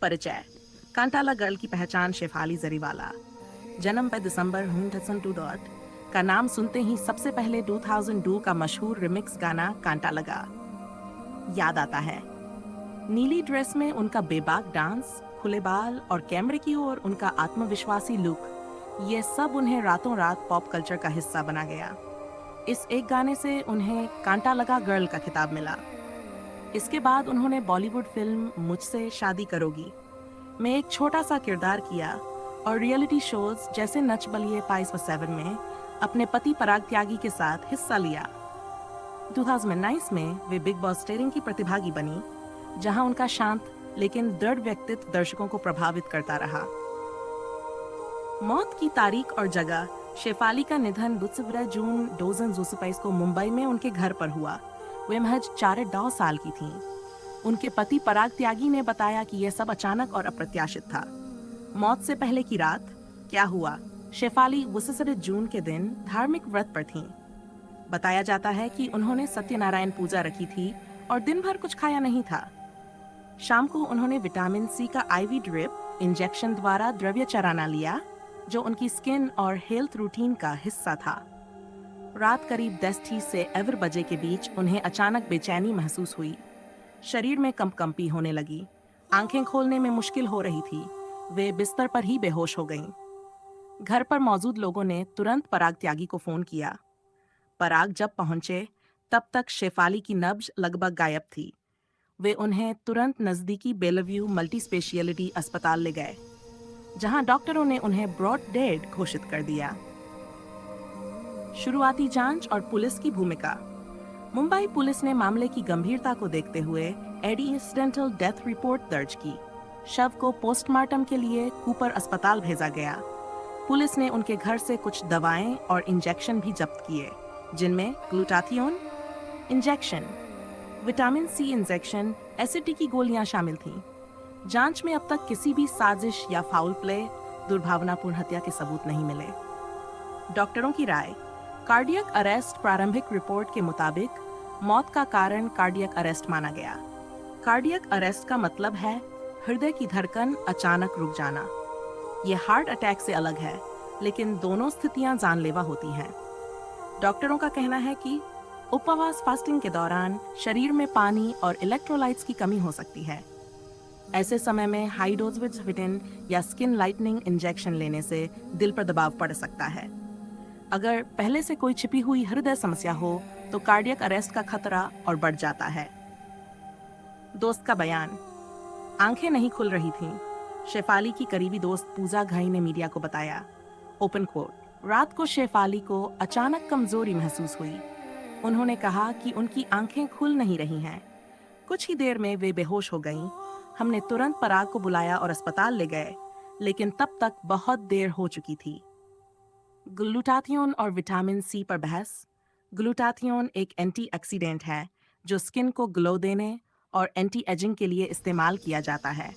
परिचय। कांटाला गर्ल की पहचान शेफाली जरीवाला। जन्म 5 दिसंबर 1982 का नाम सुनते ही सबसे पहले 2002 का मशहूर रिमिक्स गाना कांटा लगा याद आता है। नीली ड्रेस में उनका बेबाक डांस, खुले बाल और कैमरे की ओर उनका आत्मविश्वासी लुक, ये सब उन्हें रातों रात पॉप कल्चर का हिस्सा बना गया। इस एक गाने से उन्हें कांटा लगा गर्ल का खिताब मिला। इसके बाद उन्होंने बॉलीवुड फिल्म मुझसे शादी करोगी में एक छोटा सा किरदार किया और रियलिटी शोज जैसे नच बलिए पाइस व 7 में अपने पति पराग त्यागी के साथ हिस्सा लिया। 2019 में वे बिग बॉस 13 की प्रतिभागी बनी, जहां उनका शांत लेकिन दृढ़ व्यक्तित्व दर्शकों को प्रभावित करता रहा। मौत की तारीख और जगह। शेफाली का निधन 2 जून 2022 को मुंबई में उनके घर पर हुआ। वे महज 4 साल की थीं। उनके पति पराग त्यागी ने बताया कि यह सब अचानक और अप्रत्याशित था। मौत से पहले की रात क्या हुआ। शेफाली 2 जून के दिन धार्मिक व्रत पर थीं। बताया जाता है कि उन्होंने सत्यनारायण पूजा रखी थी और दिन भर कुछ खाया नहीं था। शाम को उन्होंने विटामिन सी का आईवी ड्रिप इंजेक्शन द्वारा द्रव्य चराना लिया, जो उनकी स्किन और हेल्थ रूटीन का हिस्सा था। रात करीब 10:30 से 11 बजे के बीच उन्हें अचानक बेचैनी महसूस हुई। शरीर में कंपकंपी होने लगी, आंखें खोलने में मुश्किल हो रही थी। वे बिस्तर पर ही बेहोश हो गईं। घर पर मौजूद लोगों ने तुरंत पराग त्यागी को फोन किया। पराग जब पहुंचे तब तक शेफाली की नब्ज लगभग गायब थी। वे उन्हें तुरंत नजदीकी बेलव्यू मल्टी स्पेशियलिटी अस्पताल ले गए, जहां डॉक्टरों ने उन्हें ब्रॉड डेड घोषित कर दिया। शुरुआती जांच और पुलिस की भूमिका। मुंबई पुलिस ने मामले की गंभीरता को देखते हुए एक्सीडेंटल डेथ रिपोर्ट दर्ज की। शव को पोस्टमार्टम के लिए कूपर अस्पताल भेजा गया। पुलिस ने उनके घर से कुछ दवाएं और इंजेक्शन भी जब्त किए, जिनमें glutathione injection, vitamin C injection, एसिडी की गोलियां शामिल थीं। जांच में अब तक किसी भी साजिश या फाउल प्ले, दुर्भावनापूर्ण हत्या के सबूत नहीं मिले। डॉक्टरों की राय। Cardiac arrest. प्रारंभिक रिपोर्ट के मुताबिक मौत का कारण कार्डियक अरेस्ट माना गया। कार्डियक अरेस्ट का मतलब है हृदय की धड़कन अचानक रुक जाना। यह हार्ट अटैक से अलग है, लेकिन दोनों स्थितियां जानलेवा होती हैं। डॉक्टरों का कहना है कि उपवास फास्टिंग के दौरान शरीर में पानी और इलेक्ट्रोलाइट्स की कमी हो सकती है। ऐसे समय में हाई डोज विटामिन या स्किन लाइटनिंग इंजेक्शन लेने से दिल पर दबाव पड़ सकता है। अगर पहले से कोई छिपी हुई हृदय समस्या हो तो कार्डियक अरेस्ट का खतरा और बढ़ जाता है। दोस्त का बयान। आंखें नहीं खुल रही थीं। शेफाली की करीबी दोस्त पूजा घई ने मीडिया को बताया, ओपन कोट, रात को शेफाली को अचानक कमजोरी महसूस हुई। उन्होंने कहा कि उनकी आंखें खुल नहीं रही हैं। कुछ ही देर में वे बेहोश हो गईं। हमने तुरंत पराग को बुलाया और अस्पताल ले गए, लेकिन तब तक बहुत देर हो चुकी थी। ग्लूटाथियोन और विटामिन सी पर बहस। ग्लूटाथियोन एक एंटीऑक्सीडेंट है जो स्किन को ग्लो देने और एंटी एजिंग के लिए इस्तेमाल किया जाता है।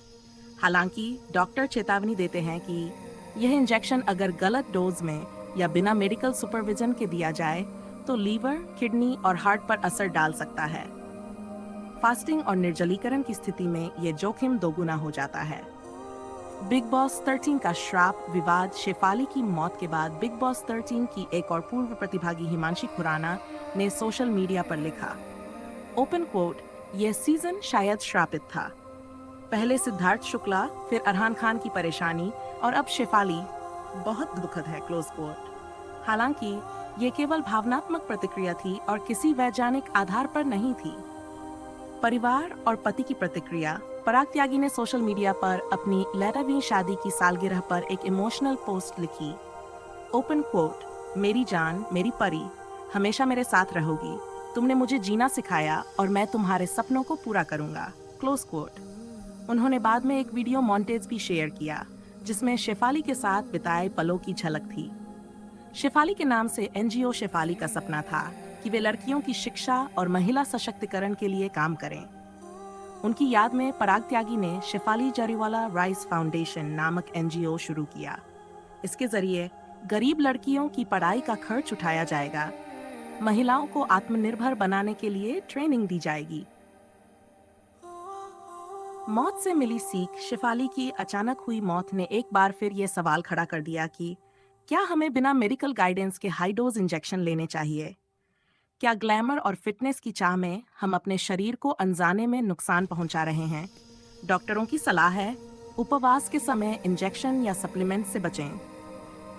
हालांकि डॉक्टर चेतावनी देते हैं कि यह इंजेक्शन अगर गलत डोज में या बिना मेडिकल सुपरविजन के दिया जाए तो लीवर, किडनी और हार्ट पर असर डाल सकता है। फास्टिंग और निर्जलीकरण की स्थिति में यह जोखिम दोगुना हो जाता है। बिग बॉस 13 का श्राप विवाद। शेफाली की मौत के बाद बिग बॉस 13 की एक और पूर्व प्रतिभागी हिमांशी खुराना ने सोशल मीडिया पर लिखा, ओपन कोट, यह सीजन शायद श्रापित था। पहले सिद्धार्थ शुक्ला, फिर अरहान खान की परेशानी और अब शेफाली। बहुत दुखद है, क्लोज कोट। हालांकि ये केवल भावनात्मक प्रतिक्रिया थी और किसी वैज्ञानिक आधार पर नहीं थी। परिवार और पति की प्रतिक्रिया। पराग त्यागी ने सोशल मीडिया पर अपनी 11वीं शादी की सालगिरह पर एक इमोशनल पोस्ट लिखी, ओपन कोट, मेरी जान, मेरी परी, हमेशा मेरे साथ रहोगी। तुमने मुझे जीना सिखाया और मैं तुम्हारे सपनों को पूरा करूंगा, क्लोज कोट। उन्होंने बाद में एक वीडियो मॉन्टेज भी शेयर किया, जिसमें शेफाली के साथ बिताए पलों की झलक थी। शेफाली के नाम से एनजीओ शेफाली का सपना था कि वे लड़कियों की शिक्षा और महिला सशक्तिकरण के लिए काम करें। उनकी याद में पराग त्यागी ने शेफाली जरीवाला राइस फाउंडेशन नामक एनजीओ शुरू किया। इसके जरिए गरीब लड़कियों की पढ़ाई का खर्च उठाया जाएगा, महिलाओं को आत्मनिर्भर बनाने के लिए ट्रेनिंग दी जाएगी। मौत से मिली सीख शिफाली की अचानक हुई मौत ने एक बार फिर ये सवाल खड़ा कर दिया कि क्या हमें बिना मेडिकल गाइडेंस के हाई डोज इंजेक्शन लेने चाहिए? क्या ग्लैमर और फिटनेस की चाह में हम अपने शरीर को अनजाने में नुकसान पहुंचा रहे हैं? डॉक्टरों की सलाह है, उपवास के समय इंजेक्शन या सप्लीमेंट से बचें।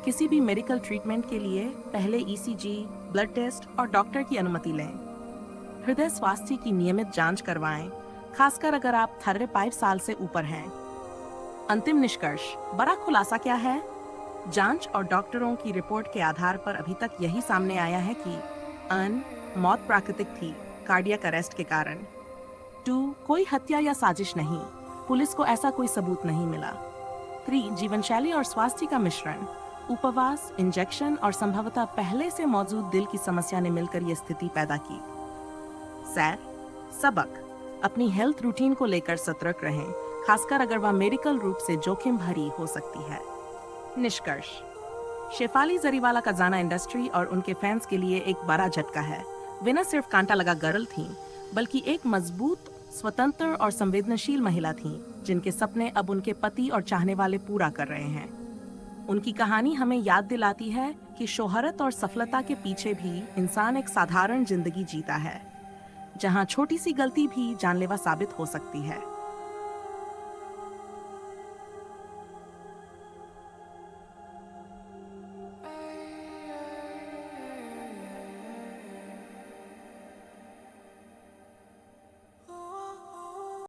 किसी भी मेडिकल ट्रीटमेंट के लिए पहले ईसीजी, ब्लड टेस्ट और डॉक्टर की अनुमति लें। हृदय स्वास्थ्य की नियमित जांच करवाएं, खासकर अगर आप 35 साल से ऊपर हैं। अंतिम निष्कर्ष, बड़ा खुलासा क्या है? जांच और डॉक्टरों की रिपोर्ट के आधार पर अभी तक यही सामने आया है कि मौत प्राकृतिक थी, कार्डियक अरेस्ट के कारण। 2 कोई हत्या या साजिश नहीं, पुलिस को ऐसा कोई सबूत नहीं मिला। 3 जीवनशैली और स्वास्थ्य का मिश्रण, उपवास, इंजेक्शन और संभवतः पहले से मौजूद दिल की समस्या ने मिलकर यह स्थिति पैदा की। सैर, सबक, अपनी हेल्थ रूटीन को लेकर सतर्क रहें, खासकर अगर वह मेडिकल रूप से जोखिम भरी हो सकती है। निष्कर्ष, शेफाली जरीवाला का जाना इंडस्ट्री और उनके फैंस के लिए एक बड़ा झटका है। वे न सिर्फ कांटा लगा गर्ल थीं, बल्कि एक मजबूत, स्वतंत्र और संवेदनशील महिला थीं, जिनके सपने अब उनके पति और चाहने वाले पूरा कर रहे हैं। उनकी कहानी हमें याद दिलाती है कि शोहरत और सफलता के पीछे भी इंसान एक साधारण जिंदगी जीता है, जहां छोटी सी गलती भी जानलेवा साबित हो सकती है।